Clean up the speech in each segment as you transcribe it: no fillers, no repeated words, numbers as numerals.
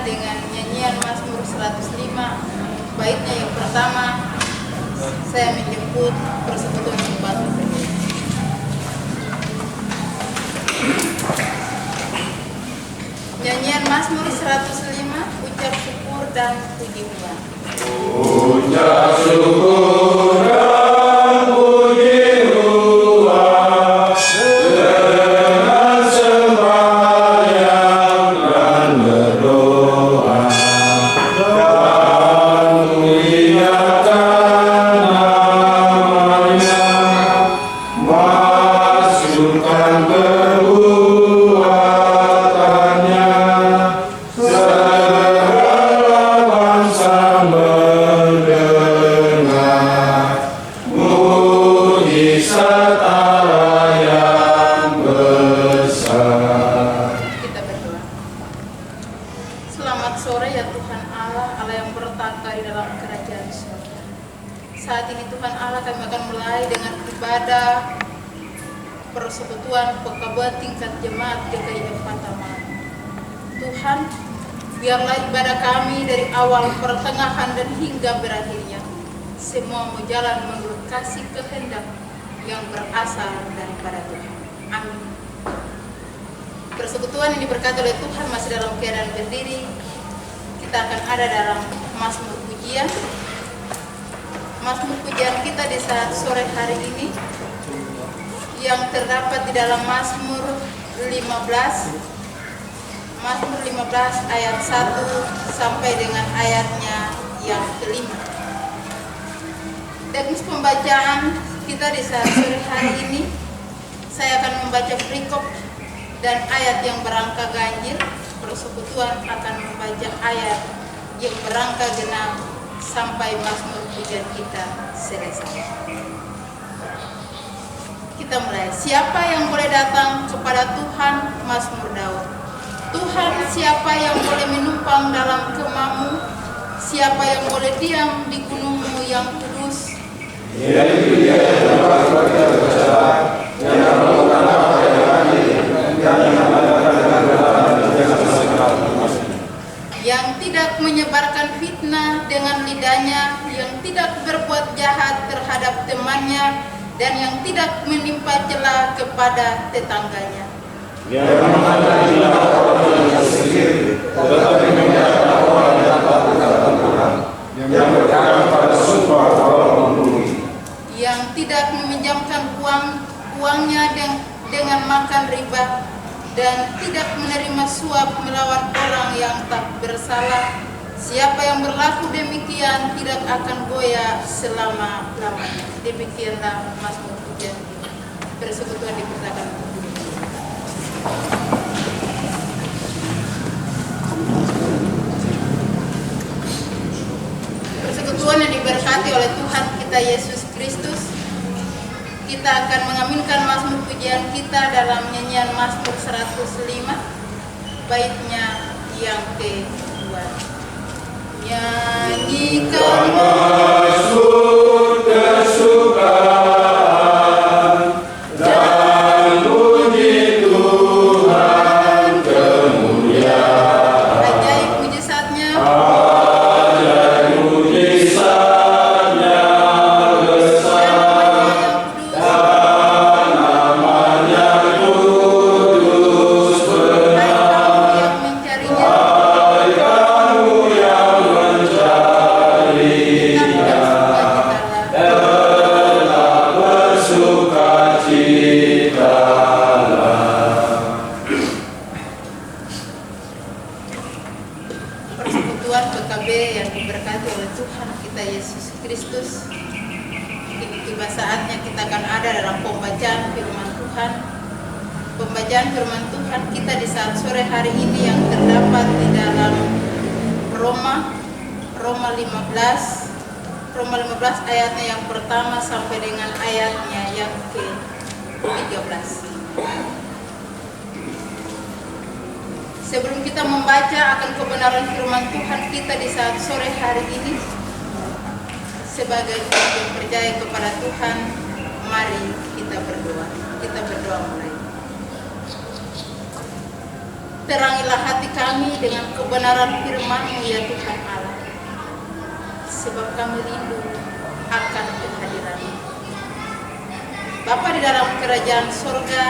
dengan nyanyian Mazmur 105, baitnya yang pertama, saya menjemput persekutuan sepatu. Nyanyian Mazmur 105, ucap syukur dan puji Tuhan. Ucap syukur dan puji Tuhan dengan sembahyang dan berdoa, dan mengingatkan namanya, maksudkan perbuatannya, segala bangsa mendengar mujizat Allah yang besar. Kita berdoa. Selamat sore ya Tuhan Allah, Allah yang bertata di dalam kerajaan surga. Saat ini Tuhan Allah, kami akan mulai dengan ibadah persekutuan pekabuan tingkat jemaat GKI Fatama. Tuhan, biarlah ibadah kami dari awal, pertengahan, dan hingga berakhirnya semua berjalan menurut kasih kehendak yang berasal daripada Tuhan. Amin. Persekutuan yang diberkati oleh Tuhan masih dalam keadaan berdiri. Kita akan ada dalam Mazmur pujian. Mazmur pujian kita di saat sore hari ini yang terdapat di dalam Mazmur 15. Mazmur 15 ayat 1 sampai dengan ayatnya yang kelima. Teknis pembacaan kita di saat sore hari ini, saya akan membaca perikop dan ayat yang berangka ganjil. Persekutuan akan membaca ayat yang berangka genap sampai Mazmur pujian kita selesai. Kita mulai. Siapa yang boleh datang kepada Tuhan? Mazmur Daud. Tuhan, siapa yang boleh menumpang dalam kemahmu? Siapa yang boleh diam di gunungmu yang kudus? Yang tidak menyebarkan fitnah dengan lidahnya, yang tidak berbuat jahat terhadap temannya, dan yang tidak menimpa celah kepada tetangganya. Yang tidak meminjamkan uangnya dengan makan riba, dan tidak menerima suap melawan orang yang tak bersalah. Siapa yang berlaku demikian tidak akan goyah selama-lamanya. Demikianlah Mazmur pujian. Persekutuan dipersilakan. Persekutuan yang diberkati oleh Tuhan kita Yesus Kristus, kita akan mengaminkan Mazmur pujian kita dalam nyanyian Mazmur 105, baitnya yang kedua. Nyanyikan Mazmur kesukaan dan puji Tuhan kemuliaan. ajaib mujizatnya, Ajaib mujizatnya besar, dan namanya kudus benar. yang mencarinya, Hai kamu yang mencarinya, tetap bersukacitalah. persekutuan PKB yang diberkati oleh Tuhan kita Yesus Kristus. Kini tiba saatnya kita akan ada dalam pembacaan firman Tuhan. Pembacaan firman Tuhan kita di saat sore hari ini yang terdapat di dalam Roma 15 ayatnya yang pertama sampai dengan ayatnya yang ke-13. Sebelum kita membaca akan kebenaran firman Tuhan kita di saat sore hari ini, sebagai orang yang percaya kepada Tuhan, mari kita berdoa. Kita berdoa mulai. Terangilah hati kami dengan kebenaran firman-Mu ya Tuhan Allah. Sebab kami rindu akan kehadiran-Mu. Bapa di dalam kerajaan surga,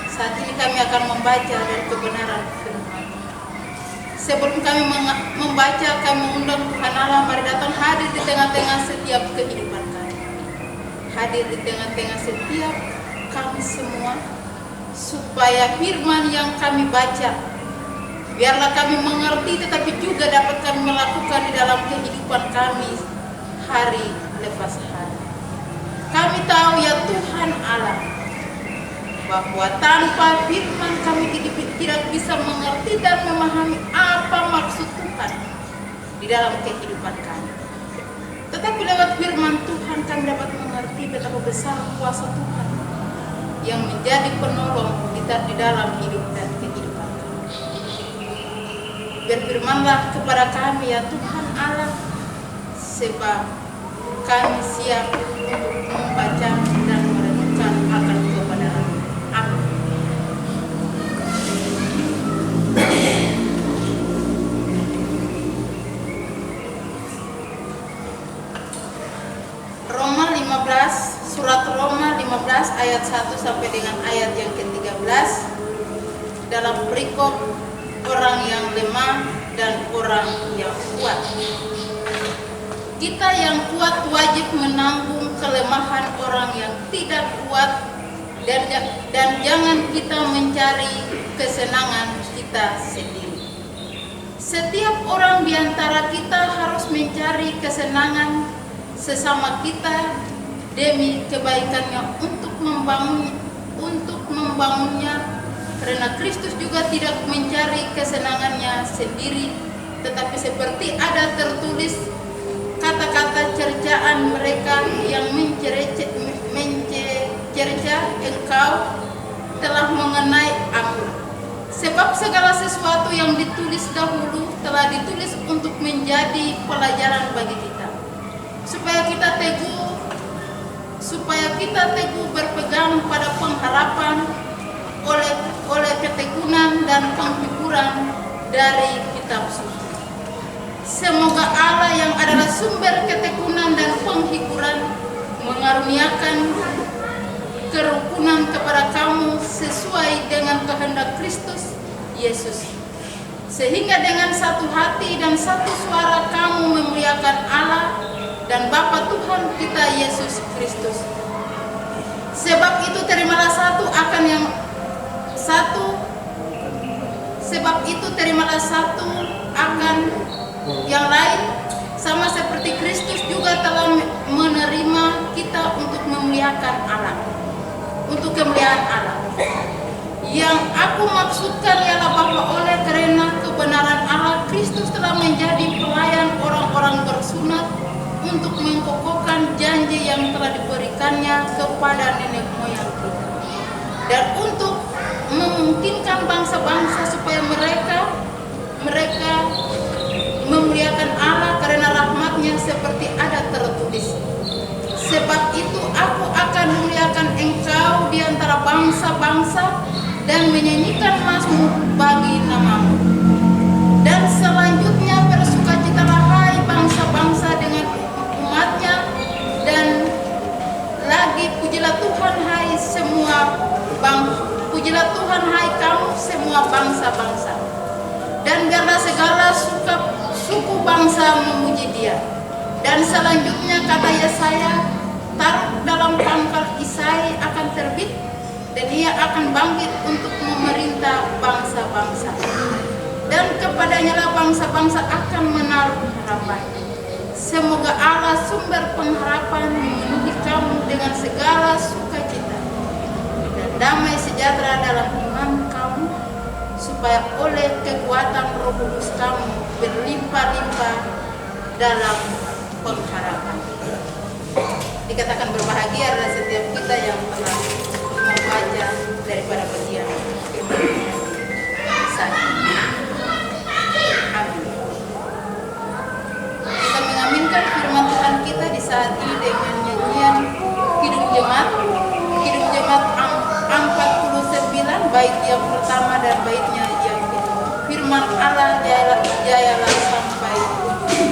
saat ini kami akan membaca dari kebenaran firman. Sebelum kami membaca, kami mengundang Tuhan Allah, mari datang hadir di tengah-tengah setiap kehidupan kami. Hadir di tengah-tengah setiap kami semua, supaya firman yang kami baca, biarlah kami mengerti tetapi juga dapat kami melakukan di dalam kehidupan kami hari lepas hari. Kami tahu ya Tuhan Allah, bahwa tanpa firman kami tidak bisa mengerti dan memahami apa maksud Tuhan di dalam kehidupan kami. Tetapi lewat firman Tuhan kami dapat mengerti betapa besar kuasa Tuhan yang menjadi penolong di dalam hidup dan kehidupan kami. Berfirmanlah kepada kami ya Tuhan Allah, sebab kami siap untuk membaca dan merenungkan akan kebenaran. Amin. Roma 15, surat Roma 15 ayat 1 sampai dengan ayat yang ke-13 dalam perikop orang yang lemah dan orang yang kuat. Kita yang kuat wajib menanggung kelemahan orang yang tidak kuat, dan jangan kita mencari kesenangan kita sendiri. Setiap orang di antara kita harus mencari kesenangan sesama kita demi kebaikannya untuk membangunnya, karena Kristus juga tidak mencari kesenangannya sendiri, tetapi seperti ada tertulis, kata-kata cercaan mereka yang mencerca engkau telah mengenai aku. Sebab segala sesuatu yang ditulis dahulu telah ditulis untuk menjadi pelajaran bagi kita, supaya kita teguh berpegang pada pengharapan oleh ketekunan dan penghiburan dari kitab suci. Semoga Allah yang adalah sumber ketekunan dan penghiburan mengaruniakan kerukunan kepada kamu sesuai dengan kehendak Kristus Yesus, sehingga dengan satu hati dan satu suara kamu memuliakan Allah dan Bapa Tuhan kita Yesus Kristus. Sebab itu terimalah satu akan yang lain, sama seperti Kristus juga telah menerima kita untuk memuliakan Allah, untuk kemuliaan Allah. Yang aku maksudkan ialah bahwa oleh karena kebenaran Allah, Kristus telah menjadi pelayan orang-orang bersunat untuk mengkokohkan janji yang telah diberikannya kepada nenek moyang kita, dan untuk memungkinkan bangsa-bangsa supaya mereka memuliakan Allah karena rahmat-Nya, seperti ada tertulis, sebab itu aku akan memuliakan engkau di antara bangsa-bangsa dan menyanyikan mazmur bagi nama-Mu. Dan selanjutnya bersukacitalah hai bangsa-bangsa dengan umat-Nya, dan lagi pujilah Tuhan hai pujilah Tuhan hai kamu semua bangsa-bangsa, dan biarlah segala suku bangsa memuji Dia. Dan selanjutnya kata Yesaya, taruh dalam pangkal Isai akan terbit, dan Ia akan bangkit untuk memerintah bangsa-bangsa, dan kepadanya lah bangsa-bangsa akan menaruh harapan. Semoga Allah sumber pengharapan memenuhi kamu dengan segala sukacita dan damai sejahtera dalam iman kamu, supaya oleh kekuatan Roh Kudus kamu berlimpah-limpah dalam pengharapan. Dikatakan berbahagia adalah setiap kita yang telah membaca daripada bagian saya. Amin. Kita mengaminkan firman Tuhan kita di saat ini dengan nyanyian Hidup Jemaat 49, bait yang pertama dan baitnya yang firman Allah jayalah sampai ujung.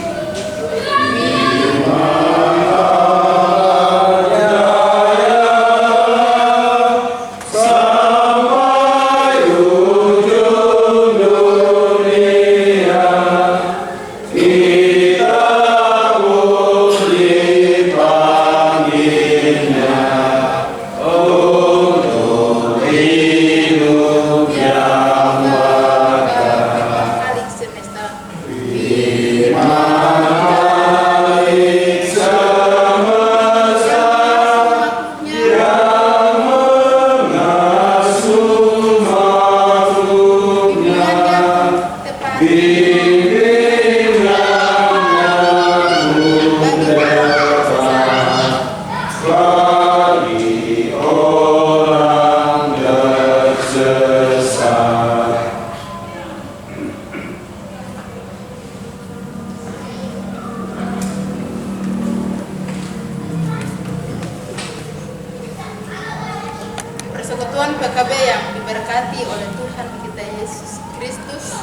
Persekutuan PKB yang diberkati oleh Tuhan kita Yesus Kristus,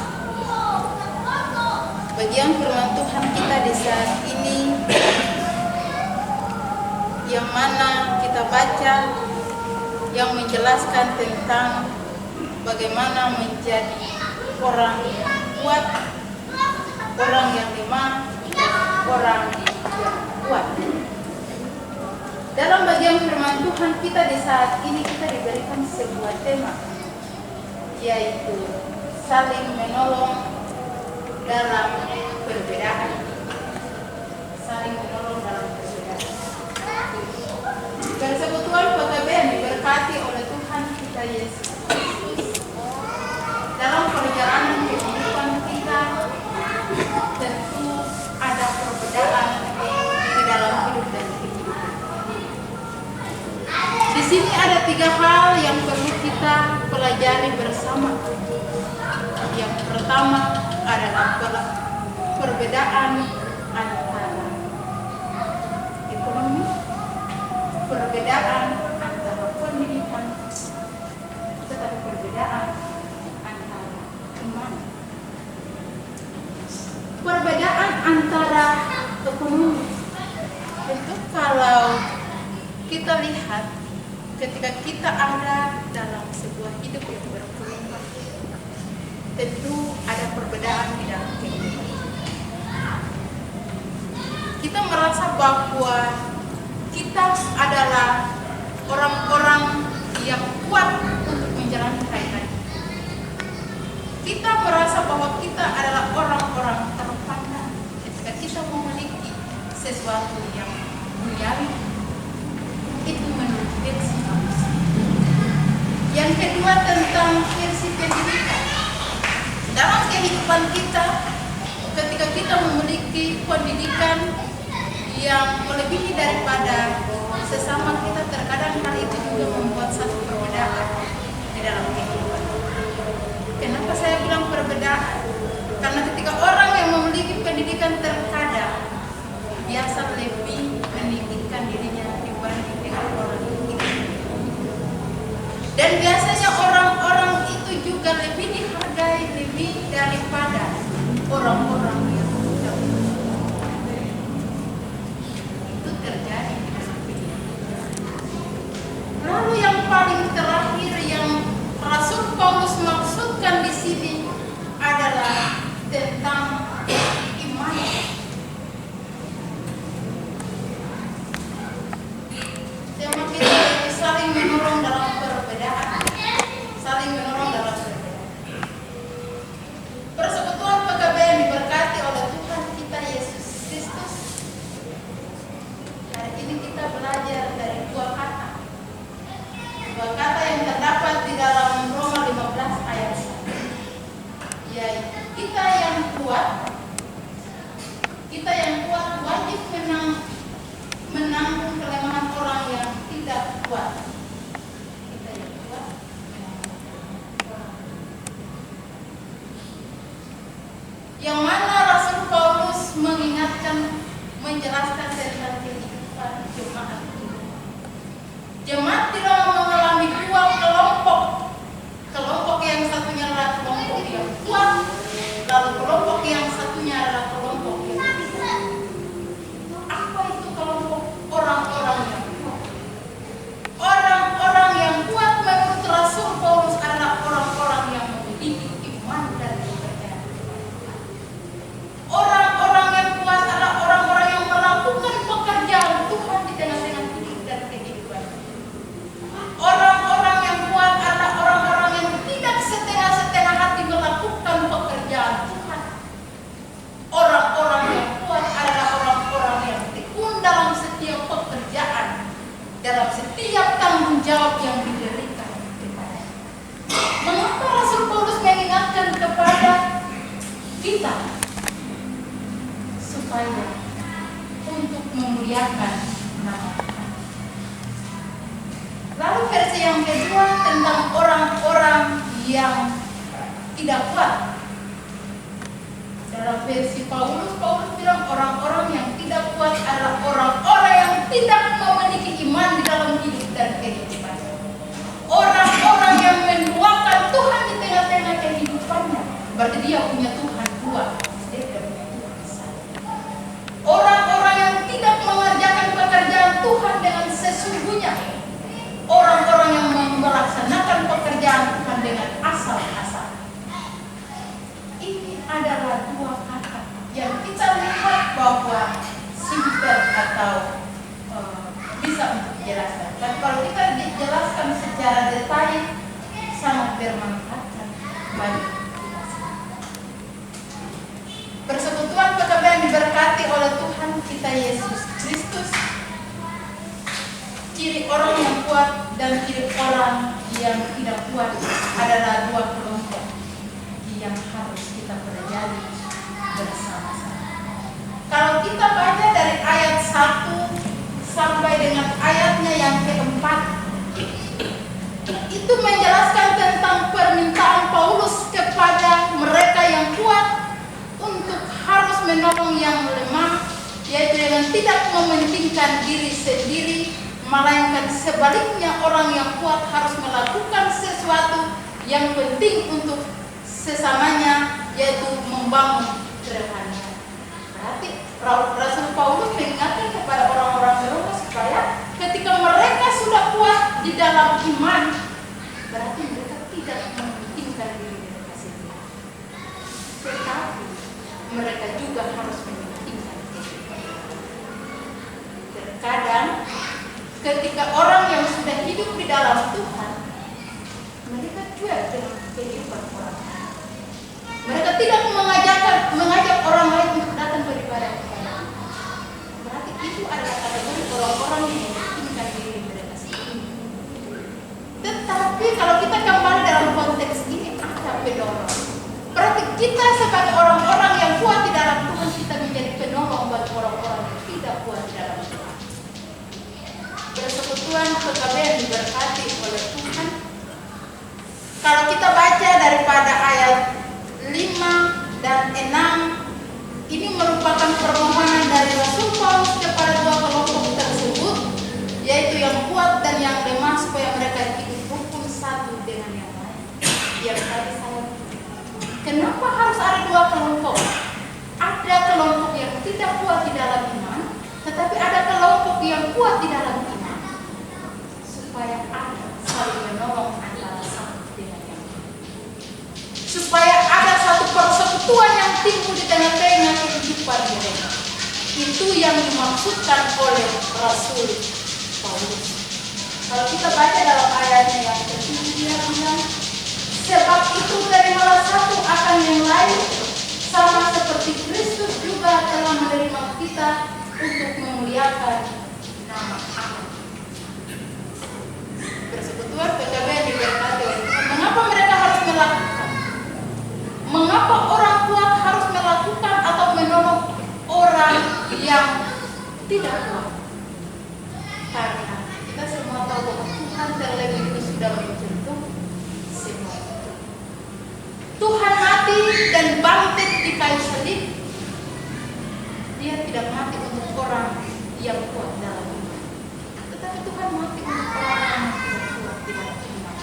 bagian firman Tuhan kita di saat ini yang mana kita baca yang menjelaskan tentang bagaimana menjadi orang yang kuat, orang yang lemah, dan orang yang kuat. Dalam bagian firman Tuhan kita di saat ini kita diberikan sebuah tema, yaitu saling menolong dalam perbedaan. Saling menolong dalam perbedaan. Persekutuan PKB yang diberkati oleh Tuhan kita Yesus Kristus, dalam perjalanan kehidupan kita tentu ada perbedaan di dalam hidup dan kehidupan. Di sini ada 3 hal yang perlu kita pelajari bersama. Yang pertama adalah perbedaan antara ekonomi, perbedaan antara pendidikan, tetapi perbedaan antara iman. Perbedaan antara ekonomi, tentu kalau kita lihat ketika kita ada dalam sebuah hidup yang berkelimpangan, tentu ada perbedaan di dalam kehidupan. Kita merasa bahwa kita adalah orang-orang yang kuat untuk menjalankan hidup. Kita merasa bahwa kita adalah orang-orang terpandang ketika kita memiliki sesuatu yang duniawi. Itu menurut versi manusia. Yang kedua tentang versi pendidikan. Dalam kehidupan kita, ketika kita memiliki pendidikan yang melebihi daripada sesama kita, terkadang hal itu juga membuat satu perbedaan di dalam kehidupan. Kenapa saya bilang perbedaan? Karena ketika orang yang memiliki pendidikan terkadang biasa lebih meninggikan dirinya dibanding dengan orang itu. Dan biasanya orang-orang itu juga lebih dihargai lebih daripada orang-orang yang tidak. Itu terjadi. Lalu yang paling terakhir yang Rasul Paulus maksudkan di sini adalah tentang iman. Tema kita saling menolong dalam perbedaan. Saling menolong dalam perbedaan. Persekutuan PKB yang diberkati oleh Tuhan kita Yesus Kristus. Hari ini kita belajar dari 2 kata. 2 kata yang terdapat di dalam Roma 15 ayat 1. Yaitu kita yang kuat wajib menanggung kelemahan orang yang tidak kuat. Kita yang kuat menanggung orang. Yang mana Rasul Paulus menjelaskan tentang kehidupan jemaat. Jemaat tidak mengalami 2 kelompok. Kelompok yang satunya adalah kelompok yang kuat, jawab yang diberikan kepada. Mengapa Rasul Paulus mengingatkan kepada kita supaya untuk memuliakan nama Tuhan? Lalu versi yang kedua tentang orang-orang yang tidak kuat. Dalam versi Paulus bilang orang-orang yang tidak kuat adalah orang-orang yang tidak memiliki iman di dalam hidup dan kehidupan. Orang-orang yang menduakan Tuhan di tengah-tengah kehidupannya, berarti dia punya Tuhan dua, dia tidak punya Tuhan satu. Orang-orang yang tidak mengerjakan pekerjaan Tuhan dengan sesungguhnya, orang-orang yang melaksanakan pekerjaan Tuhan dengan asal-asal. Ini adalah dua kata yang kita lihat bahwa simple atau bisa untuk dijelaskan. Dan kalau kita dijelaskan secara detail sangat bermanfaat bagi kita semua. Persekutuan PKB yang diberkati oleh Tuhan kita Yesus Kristus, ciri orang yang kuat dan ciri orang yang tidak kuat adalah dua kelompok yang harus kita pelajari bersama-sama. Kalau kita baca dari ayat 1 sampai dengan ayatnya yang keempat, itu menjelaskan tentang permintaan Paulus kepada mereka yang kuat untuk harus menolong yang lemah, yaitu dengan tidak mementingkan diri sendiri, melainkan sebaliknya orang yang kuat harus melakukan sesuatu yang penting untuk sesamanya, yaitu membangun kerohanian. Berarti Rasul Paulus mengingatkan kepada orang-orang Roma supaya ketika mereka sudah kuat di dalam iman, berarti mereka tidak mementingkan diri mereka sendiri, tetapi mereka juga harus mementingkan kehidupan. Terkadang ketika orang yang sudah hidup di dalam Tuhan, mereka juga dengan kehidupan orang. Mereka tidak mengajak orang lain untuk datang beribadah kepada Tuhan. Berarti itu adalah kategori orang-orang yang mementingkan diri mereka sendiri. Tetapi kalau kita kembali dalam konteks ini, ada penolong. Berarti kita sebagai orang-orang yang kuat di dalam Tuhan, kita menjadi penolong bagi orang-orang yang tidak kuat di dalam Tuhan. Persekutuan PKB yang diberkati oleh Tuhan. Kalau kita baca daripada ayat 5 dan 6, ini merupakan permohonan dari Rasul Paulus kepada dua kelompok tersebut, yaitu yang kuat dan yang lemah, supaya mereka hidup rukun satu dengan yang lain. Yang tadi saya, kenapa harus ada dua kelompok? Ada kelompok yang tidak kuat di dalam iman, tetapi ada kelompok yang kuat di dalam iman, supaya ada saling menolong antara satu dengan yang lain, supaya ada satu persekutuan yang timbul di tengah-tengah kehidupan mereka. Itu yang dimaksudkan oleh Rasul Paulus. Kalau kita baca dalam ayatnya yang ke-7, dia bilang, sebab itu terimalah satu akan yang lain, sama seperti Kristus juga telah menerima kita untuk memuliakan nama Allah. Persekutuan PKB yang diberkati oleh Tuhan. Mengapa mereka harus melakukan? Mengapa orang kuat harus melakukan atau menolong orang yang tidak kuat? Karena kita semua tahu bahwa Tuhan terlebih dulu sudah menyentuh semua itu. Tuhan mati dan bangkit di kayu salib. Dia tidak mati untuk orang yang kuat dalam iman, tetapi Tuhan mati untuk orang yang tidak kuat di dalam iman.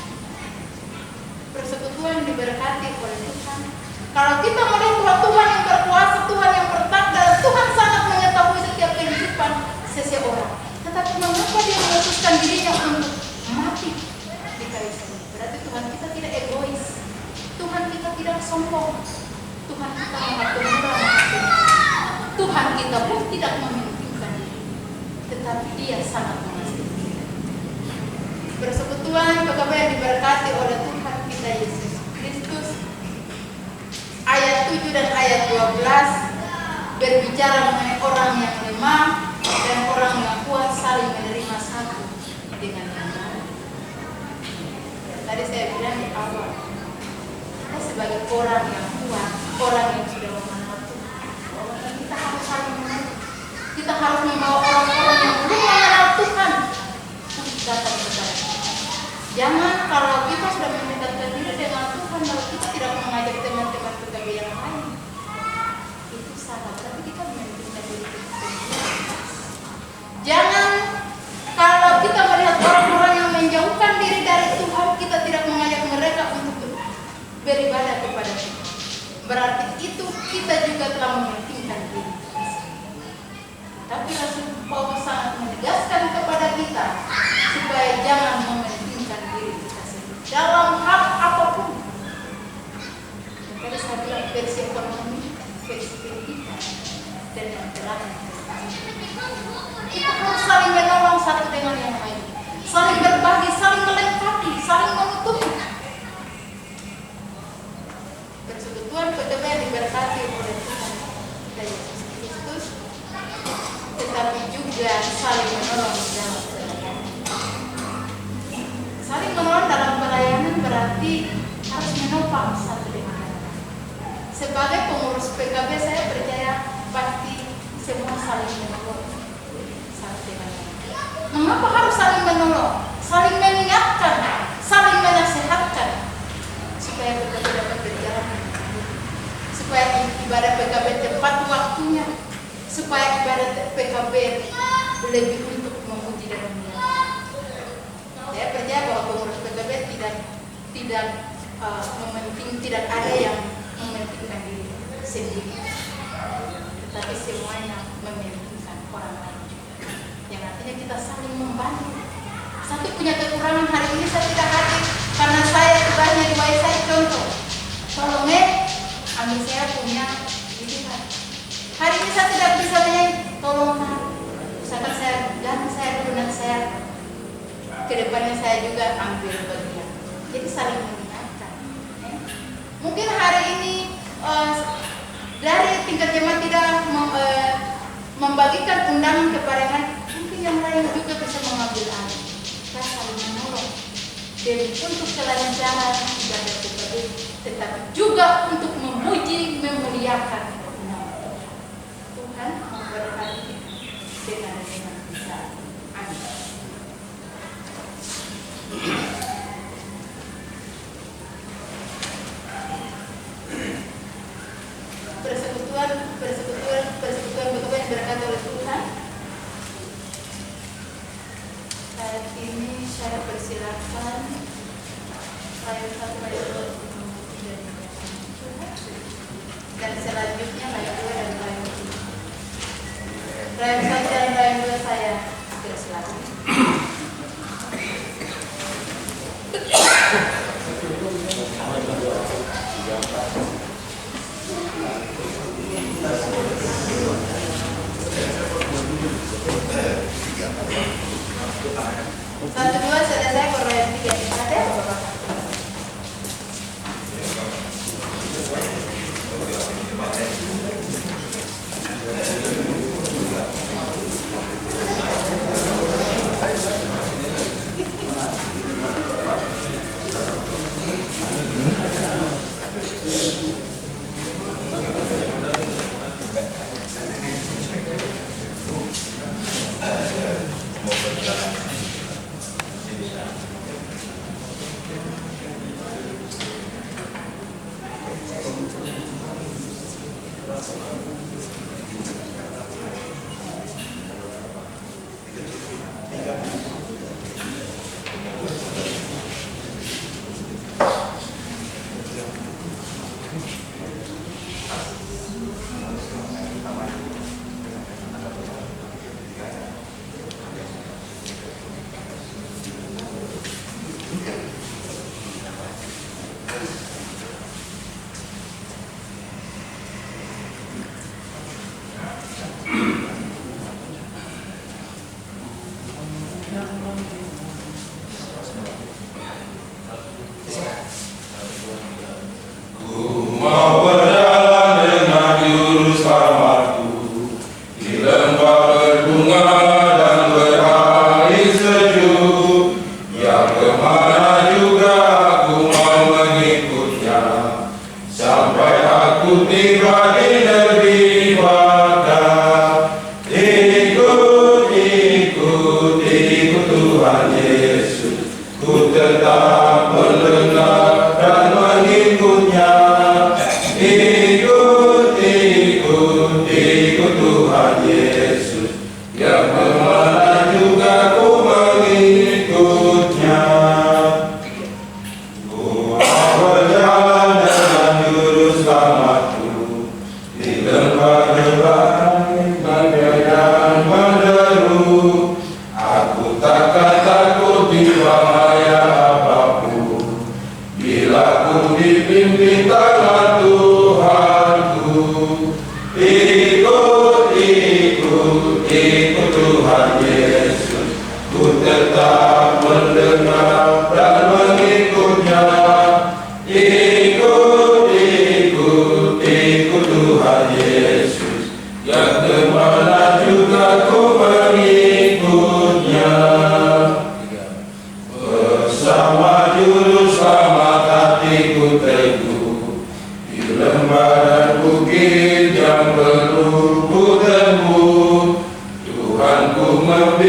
Persekutuan yang diberkati oleh Tuhan. Kalau kita melihat bahwa Tuhan yang berkuasa, Tuhan yang bertakdir, Tuhan sangat mengetahui setiap kehidupan seseorang. Tetapi mengapa dia memutuskan dirinya untuk mati di kayu salib? Berarti Tuhan kita tidak egois. Tuhan kita tidak sombong. Tuhan kita maha pemurah, maha penyayang. Tuhan kita pun tidak mementingkan diri, tetapi Dia sangat mengasihi kita. Persekutuan PKB yang diberkati oleh Tuhan kita Yesus Kristus. Ayat 7 dan ayat 12 berbicara mengenai orang yang lemah dan orang yang kuat saling menerima satu dengan yang lain. orang yang kuat, orang yang sudah mengenal Tuhan. Kita harus saling mengenal. Kita harus membawa orang-orang yang belum mengenal Tuhan untuk datang kepada kita. Jangan kalau kita sudah mendekatkan diri dengan Tuhan, lalu kita tidak mengajak teman-teman PKB yang lain. Itu salah, berarti kita mendekatkan diri kita. Jangan kalau kita melihat orang-orang yang menjauhkan diri dari Tuhan, kita tidak mengajak mereka untuk beribadah kepada Tuhan. Berarti itu kita juga telah mementingkan diri. Tapi Rasul Paulus sangat menegaskan kepada kita supaya jangan mementingkan diri kita sendiri dalam hal apapun. Tadi saya bilang versi ekonomi, versi pendidikan, dan yang terakhir. Kita harus saling menolong satu dengan yang lain, saling berbagi, saling melengkapi, saling menutupi. Persekutuan PKB yang diberkati oleh Tuhan dan Yesus Kristus, tetapi juga saling menolong dalam pelayanan. Saling menolong dalam pelayanan berarti harus menopang satu dengan yang lain. Sebagai pengurus PKB saya percaya pasti semua saling menolong satu dengan yang lain. Mengapa harus saling menolong? Saling mengingatkan, saling menasehatkan supaya PKB dapat berjalan dengan baik, supaya ibadah PKB tepat waktunya, supaya ibadah PKB lebih untuk memuji dan memuliakan. Saya percaya bahwa pengurus PKB tidak ada yang mementingkan diri sendiri, tetapi semuanya mementingkan orang lain. Yang artinya kita saling membantu. Satu punya kekurangan, hari ini saya tidak hadir karena saya tugasnya di saya contoh. Tolong ambil saya punya ide. Hari ini saya tidak bisa menyanyi, tolong misalkan saya ganti saya dulu dan saya kedepannya saya juga ambil bagian. Jadi saling mengingatkan. Mungkin hari ini dari tingkat jemaat tidak membagikan undangan kepada yang lain, mungkin yang lain juga bisa mengambil alih. Kita saling menolong dan untuk kelancaran ibadah PKB, tetapi juga untuk memuji, memuliakan nama Tuhan memberkati dengan bisa. Amin. Persekutuan betul yang berkata oleh Tuhan. Saat ini saya persilakan ayat 1 ayat 2 dan selanjutnya ayat 2 dan ayat 3. Ayat 1 dan ayat 2 saya persilakan. Satu dua selesai Korea 3 ada Bapak?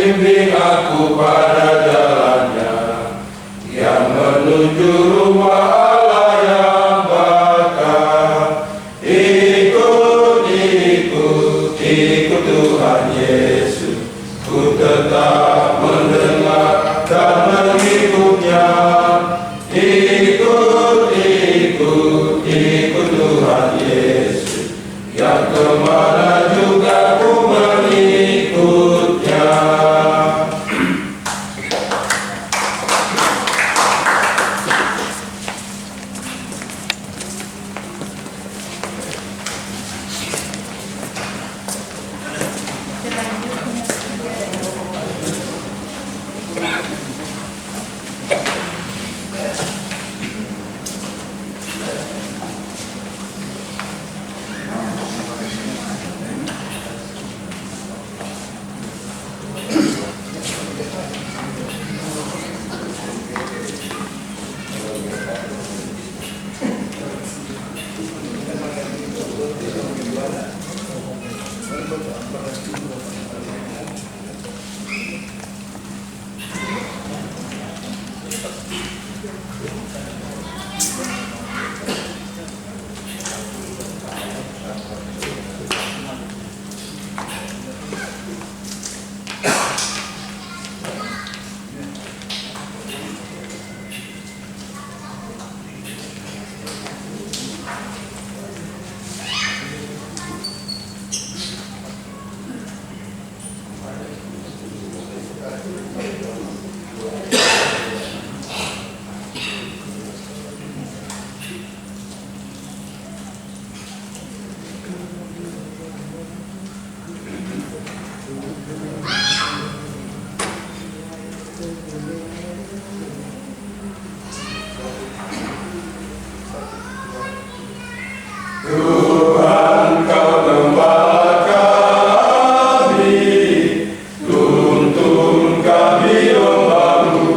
bimbing aku pada jalannya yang menuju rumah Allah yang bakal. Ikut, ikut, ikut Tuhan Yesus, ku tetap mendengar dan mengikutnya. Ikut, ikut, ikut Tuhan Yesus, yang kemana juga ku mengikutnya. Tuhan, Kau gembala kami, tuntun kami domba-Mu,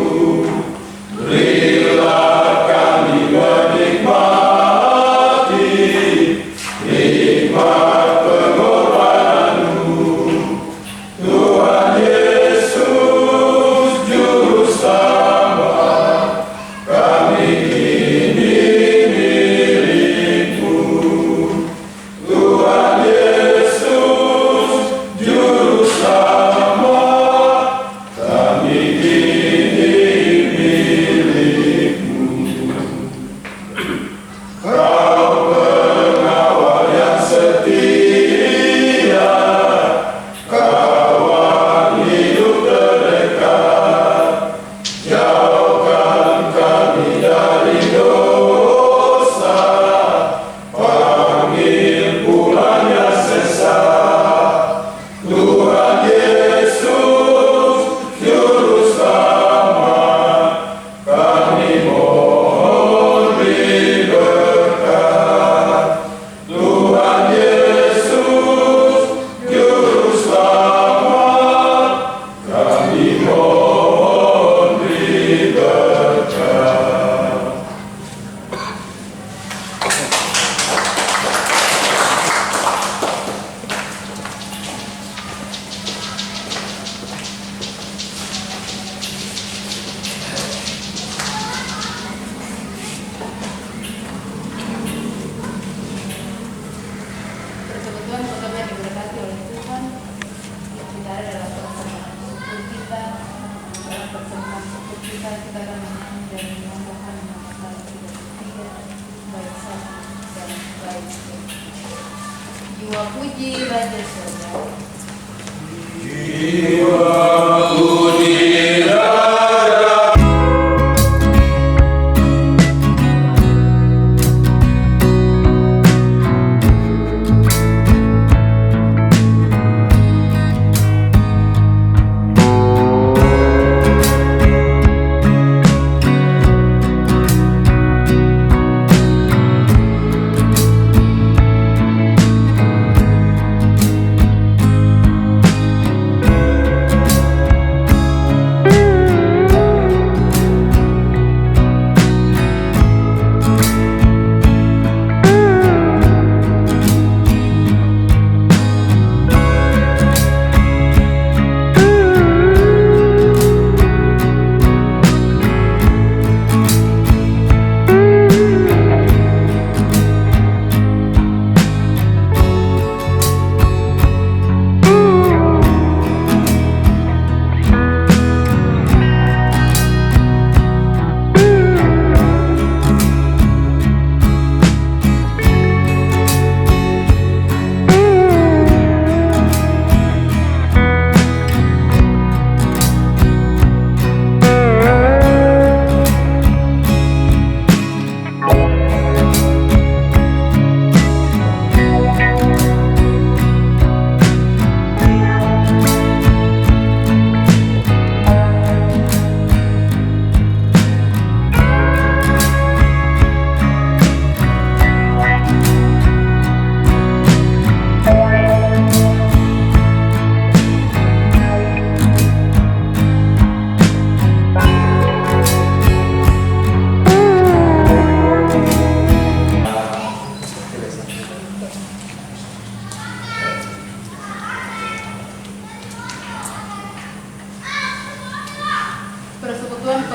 berilah kami menikmati nikmat pengorbanan-Mu. Tuhan Yesus, Juru Selamat, kami ini milik-Mu. Tuhan Yesus, Juru Selamat, kami ini milik-Mu. Kau pengawal yang setia, kawan hidup terdekat, jauhkan kami dari dosa, panggil pulangnya sesat. Tuhan Yesus, Juru Selamat, kami mohon beri berkat. Tuhan Yesus, Juru Selamat, kami mohon beri berkat. Persekutuan pertemuan yang diberkati oleh Tuhan, yang kita ada dalam pertemuan suku kita, dalam pertemuan suku kita akan menyanyi dan menambahkan nama kita ketiga, baik satu dan baik seterusnya. Jiwa puji Raja Surga. Jiwa puji Raja.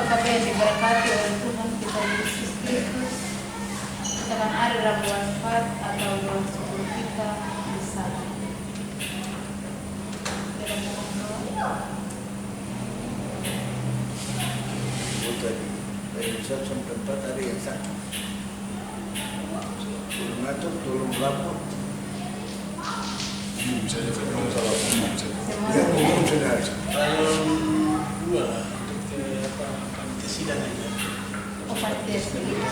PKB yang diberkati oleh Tuhan kita Yesus Kristus, kita akan ada dalam bulan Fat atau bulan syukur kita di sana. Kita mohon doa. Dari sampai tempat ada yang sakit. Tolong ngatur, tolong lapor. Bisa jadi masalah umum. Ya, umum sudah. Trial 2 lah untuk komite sidang aja. Panitia sendiri.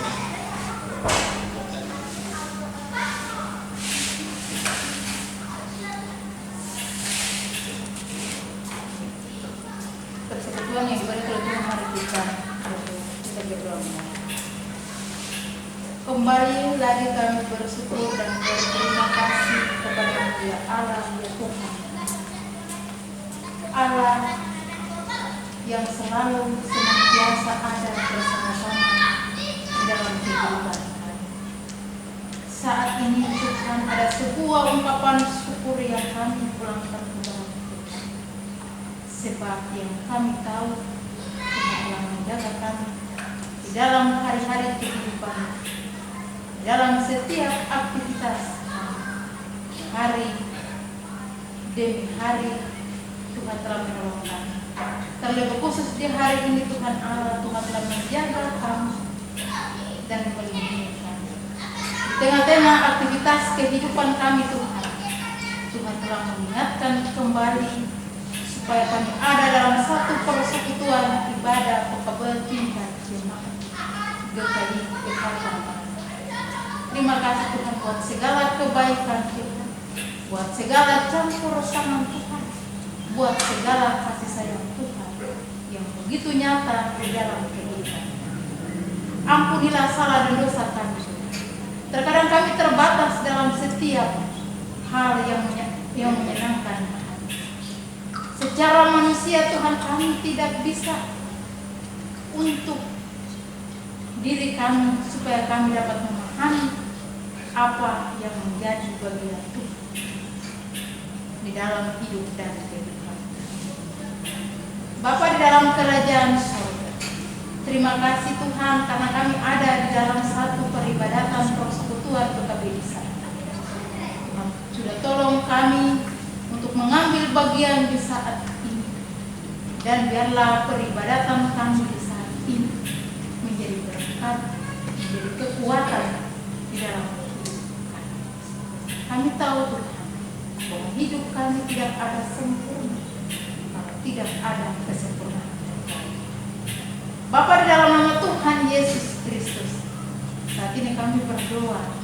Persekutuan yang diberkati oleh Tuhan, mari kita berdoa. Kembali lagi kami bersyukur dan berterima kasih kepada Dia Allah ya Tuhan, Allah yang selalu senantiasa ada bersama-sama di dalam kehidupan kami. Saat ini Tuhan, ada sebuah ungkapan syukur yang kami pulangkan kepada Tuhan, sebab yang kami tahu Tuhan telah menjaga kami di dalam hari-hari kehidupan, dalam setiap aktivitas hari demi hari. Tuhan telah menolong kami. Terlebih khusus di hari ini Tuhan Allah, Tuhan telah menjaga kami dan melindungi kami. Di tengah-tengah aktivitas kehidupan kami Tuhan, Tuhan telah mengingatkan kembali supaya kami ada dalam satu persekutuan ibadah PKB tingkat jemaat GKI Ekatan. Terima kasih Tuhan buat segala kebaikan Tuhan, buat segala campur tangan Tuhan, buat segala kasih sayang Tuhan yang begitu nyata di dalam kehidupan. Ampunilah salah dan dosa kami. Terkadang kami terbatas dalam setiap hal yang menyenangkan hati. Secara manusia Tuhan, kami tidak bisa untuk diri kami supaya kami dapat memahami apa yang menjadi bagian Tuhan di dalam hidup dan kehidupan. Bapa di dalam kerajaan surga, terima kasih Tuhan karena kami ada di dalam satu peribadatan persekutuan PKB di sana. Tuhan sudah tolong kami untuk mengambil bagian di saat ini, dan biarlah peribadatan kami di saat ini menjadi berkat, menjadi kekuatan di dalam hidup kami. Kami tahu Tuhan bahwa hidup kami tidak ada sempurna kalau tidak ada kesempurnaan. Bapa, di dalam nama Tuhan Yesus Kristus, saat ini kami berdoa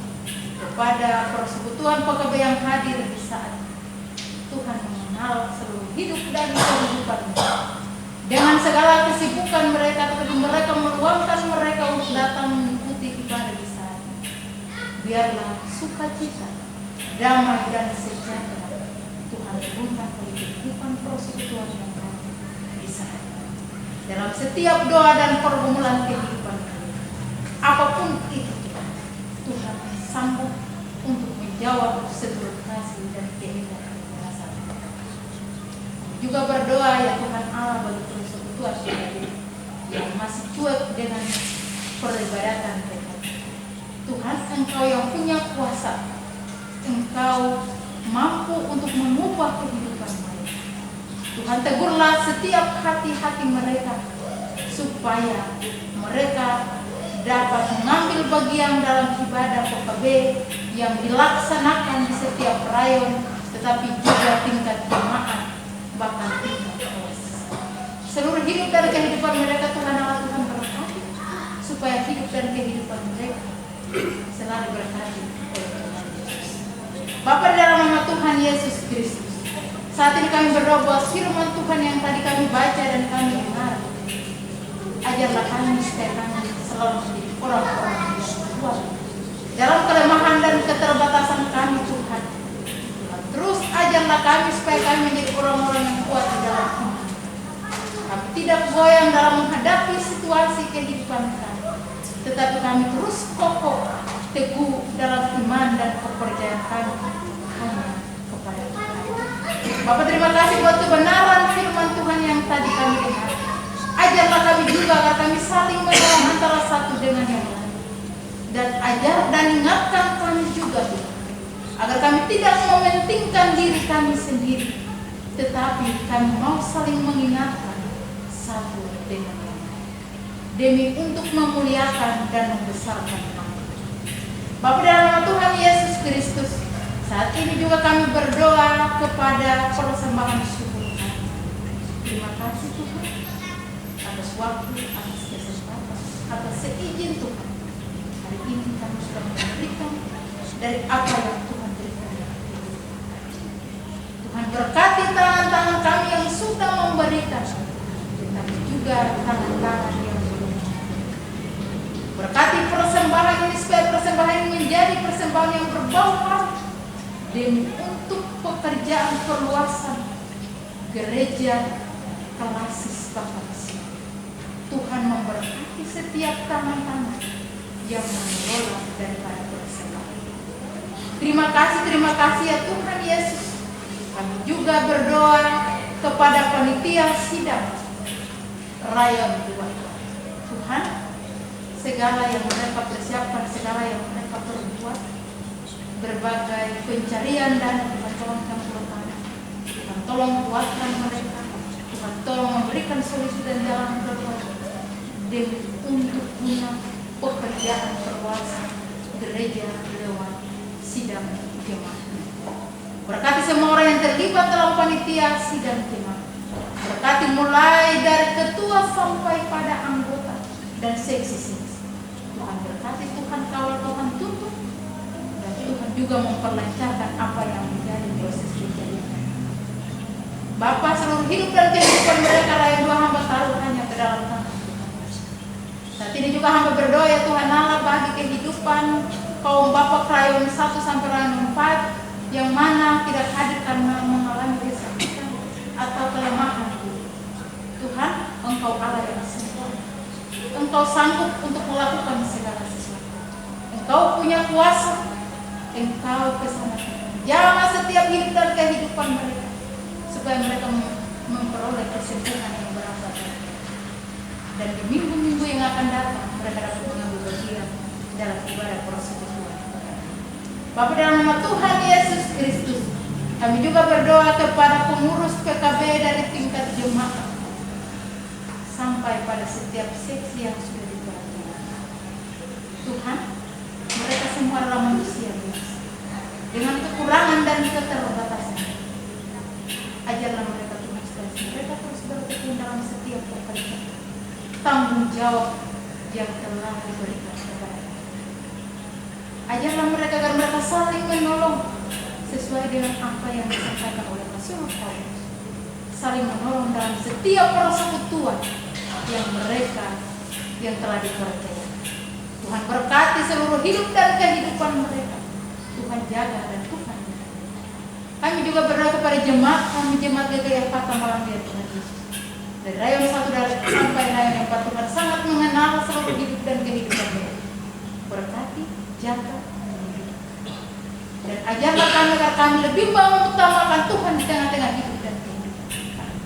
kepada persekutuan PKB yang hadir di saat Tuhan mengenal seluruh hidup dan kehidupan mereka. Dengan segala kesibukan mereka, tetapi mereka meluangkan mereka untuk datang mengikuti ibadah di saat ini. Biarlah sukacita, damai dan sejahtera Tuhan turunkan pada kehidupan persekutuan yang kami di sana. Dalam setiap doa dan pergumulan kehidupan kami, apapun itu Tuhan sanggup untuk menjawab seluruh kasih dan kehendak kuasa. Juga berdoa ya Tuhan Allah bagi persekutuan yang masih cuek dengan peribadatan mereka. Tuhan, Engkau yang punya kuasa, Engkau mampu untuk mengubah kehidupan mereka. Tuhan, tegurlah setiap hati-hati mereka supaya mereka dapat mengambil bagian dalam ibadah PKB yang dilaksanakan di setiap rayon, tetapi juga tingkat jemaat, bahkan tingkat kelas. Seluruh hidup dan kehidupan mereka Tuhan Allah, Tuhan berkati supaya hidup dan kehidupan mereka selalu berkati oleh Tuhan Yesus. Bapa, dalam nama Tuhan Yesus Kristus, saat ini kami berdoa buat firman Tuhan yang tadi kami baca dan kami dengar. Ajarlah kami supaya kami selalu menjadi orang-orang yang kuat dalam kelemahan dan keterbatasan kami Tuhan. Terus ajarlah kami supaya kami menjadi orang-orang yang kuat di dalam iman. Kami tidak goyang dalam menghadapi situasi kehidupan kami, tetapi kami terus kokoh, teguh dalam iman dan kepercayaan kami hanya kepada Tuhan. Bapak, terima kasih buat kebenaran firman Tuhan yang tadi kami dengar. Ajarlah kami juga agar Ajar dan ingatkan kami juga Tuhan, agar kami tidak mementingkan diri kami sendiri, tetapi kami mau saling mengingatkan satu dengan yang lain, demi untuk memuliakan dan membesarkan nama. Bapa dalam nama Tuhan Yesus Kristus, saat ini juga kami berdoa kepada persembahan syukur kami. Terima kasih Tuhan atas waktu, atas kesempatan, atas seizin Tuhan. Hari ini kami sudah memberikan dari apa yang Tuhan berikan. Tuhan berkati tangan-tangan kami yang sudah memberikan, tetapi juga tangan-tangan yang belum. Berkati persembahan ini supaya persembahan ini menjadi persembahan yang berbau harum demi untuk pekerjaan perluasan gereja Kelasis Bapakasi. Tuhan memberkati setiap tangan-tangan yang mengelola daripada persembahan. Terima kasih ya Tuhan Yesus. Kami juga berdoa kepada panitia sidang Rayon 2. Tuhan, segala yang mereka persiapkan, segala yang mereka perbuat, berbagai pencarian dana, Tuhan tolong kami, Tuhan tolong kuatkan mereka, Tuhan tolong memberikan solusi dan jalan keluar demi untuk guna pekerjaan perluasan gereja lewat sidang jemaat. Berkati semua orang yang terlibat dalam panitia sidang jemaat. Berkati mulai dari ketua sampai pada anggota dan seksi-seksi. Tuhan berkati, Tuhan kawal, Tuhan tutup, dan Tuhan juga memperlancarkan apa yang menjadi proses kejadian. Bapa, seluruh hidup dan kehidupan mereka Rayon 2 hamba taruh hanya ke dalam tangan Tuhan. Saat ini juga hamba berdoa ya Tuhan Allah bagi kehidupan kaum Bapak Rayon 1 sampai Rayon 4 yang mana tidak hadir karena mengalami kesakitan atau kelemahan. Tuhan, Engkau Allah yang sempurna. Engkau sanggup untuk melakukan segala sesuatu. Engkau punya kuasa. Engkau kesana. Jamah setiap hidup dan kehidupan mereka, supaya mereka memperoleh kesembuhan yang berasal dari Tuhan. Dan di minggu-minggu yang akan datang, mereka dapat mengambil bagian dalam ibadah persekutuan. Bapa dalam nama Tuhan Yesus Kristus, kami juga berdoa kepada pengurus PKB dari tingkat jemaat sampai pada setiap seksi yang sudah diperhatikan. Tuhan, mereka semua adalah manusia biasa dengan kekurangan dan keterbatasan. Ajarlah mereka Tuhan, supaya mereka terus bertekun dalam setiap pekerjaan, tanggung jawab yang telah diberikan kepada mereka. Ajarlah mereka agar mereka saling menolong sesuai dengan apa yang disampaikan oleh Rasul Paulus. Saling menolong dalam setiap persekutuan yang mereka yang telah dipercaya. Tuhan berkati seluruh hidup dan kehidupan mereka. Tuhan jaga dan Tuhan jaga. Kami juga berdoa kepada jemaat kami, jemaat GKI Fata malam ya Tuhan Yesus. Dari Rayon 1 sampai Rayon 4, Tuhan sangat mengenal seluruh hidup dan kehidupan mereka. Berkati, jaga, dan ajarlah kami agar kami lebih mengutamakan Tuhan di tengah-tengah hidup dan kehidupan kami.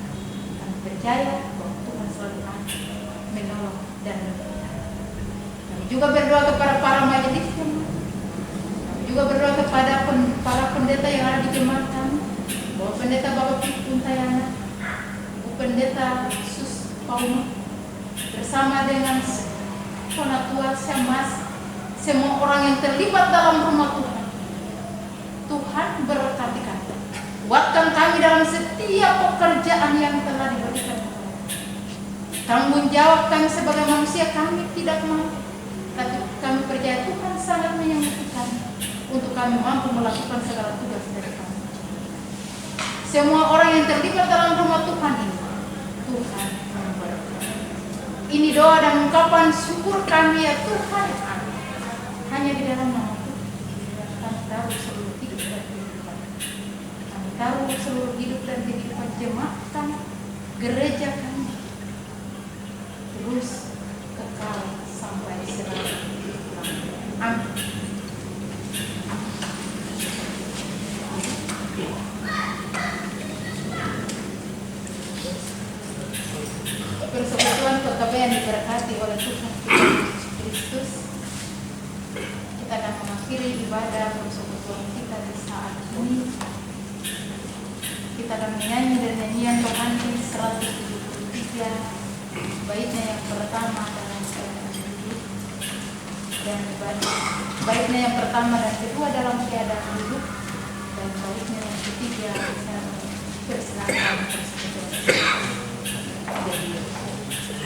Kami percaya bahwa Tuhan selalu ada, menolong dan memberikan. Kami juga berdoa kepada para majelis jemaat. Kami juga berdoa kepada para pendeta yang ada di jemaat kami, bahwa pendeta Bapak Pipun Tayana, Ibu Pendeta Sus Pauno, bersama dengan Ponatua Semas, semua orang yang terlibat dalam rumah Tuhan. Tuhan berkati kami, kuatkan kami dalam setiap pekerjaan yang telah diberikan kepada kami. Tanggung jawab kami sebagai manusia kami tidak mampu, tapi kami percaya Tuhan sangat menyanggupi kami untuk kami mampu melakukan segala tugas dari kami. Semua orang yang terlibat dalam rumah Tuhan ini, Tuhan memberkati. Ini doa dan ungkapan syukur kami ya Tuhan. Hanya di dalam nama Tuhan kami taruh seluruh hidup dan kehidupan. Kami taruh seluruh hidup dan kehidupan jemaat kami, gereja kami, terus kekal sampai selamanya. Amin. Persekutuan PKB yang diberkati oleh Tuhan Yesus Kristus. kita akan mengakhiri ibadah persekutuan kita di saat ini. Kita akan menyanyi dan nyanyian rohani 173, baitnya yang pertama dalam keadaan duduk dan ibadah. Baitnya yang pertama dan kedua dalam keadaan duduk, dan baitnya yang ketiga persilakan persekutuan.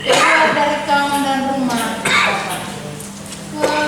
Keluar dari kamar dan rumah Bapa.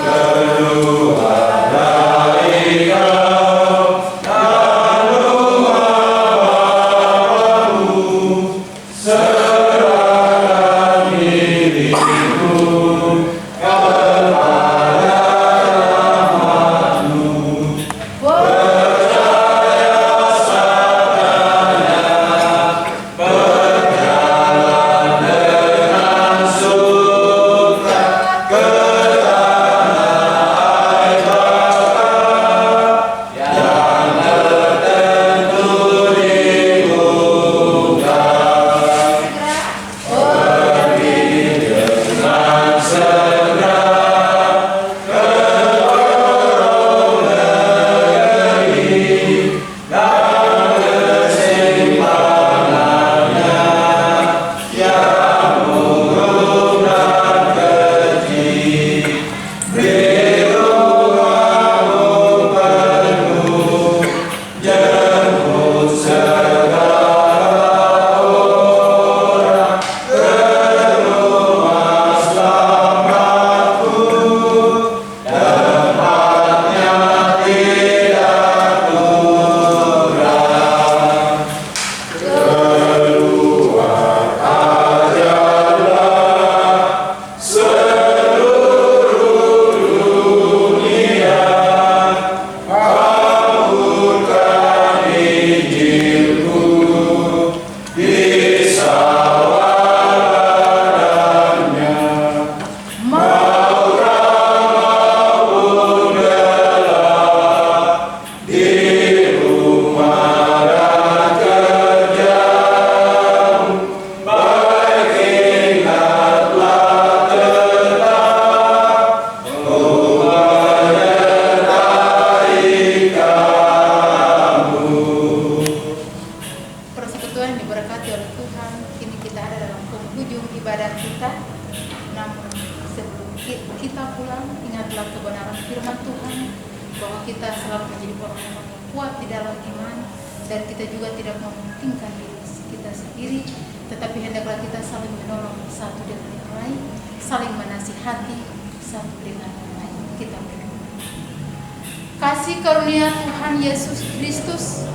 Kasih karunia Tuhan Yesus Kristus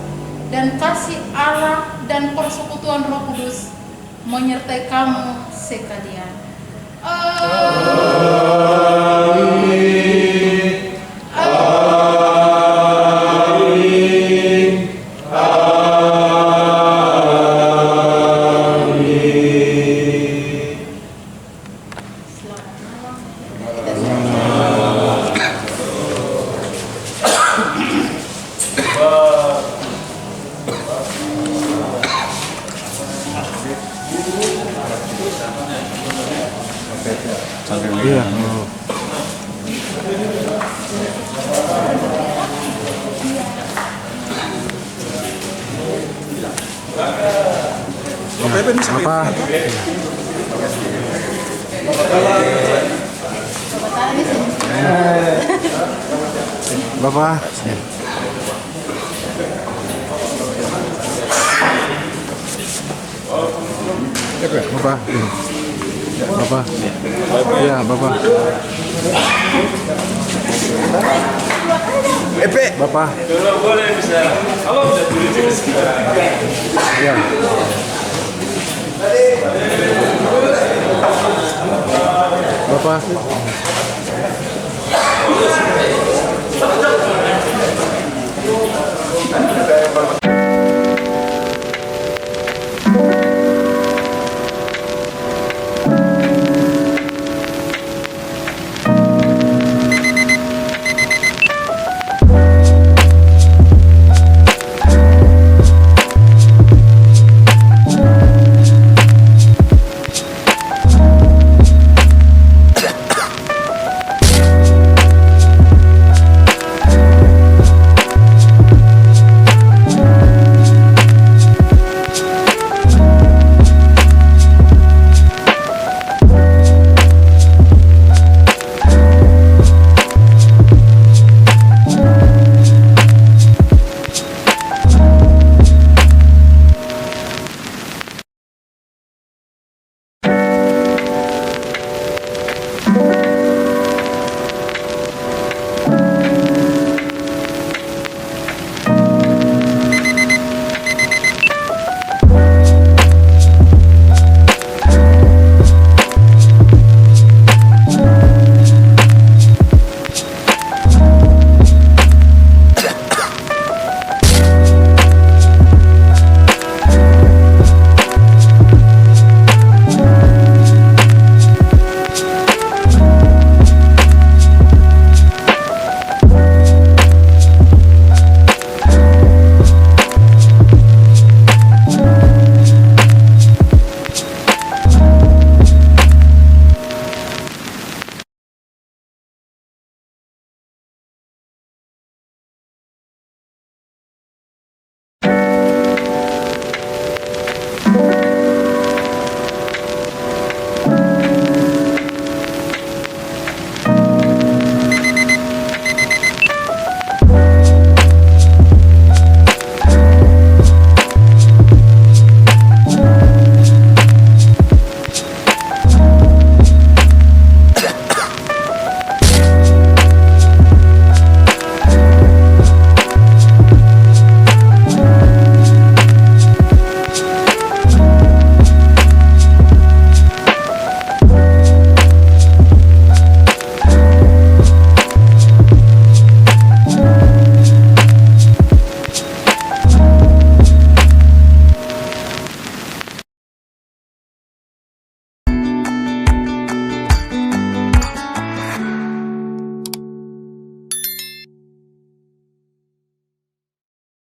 dan kasih Allah dan persekutuan Roh Kudus menyertai kamu sekalian. Amin. Amin. Amin. Selamat malam. Iya. Apa? Bapak. Bapak. Bapak. Ya, Bapak. Epe. Bapak. Kalau boleh bisa. Kalau udah tulis Ya. Bapak.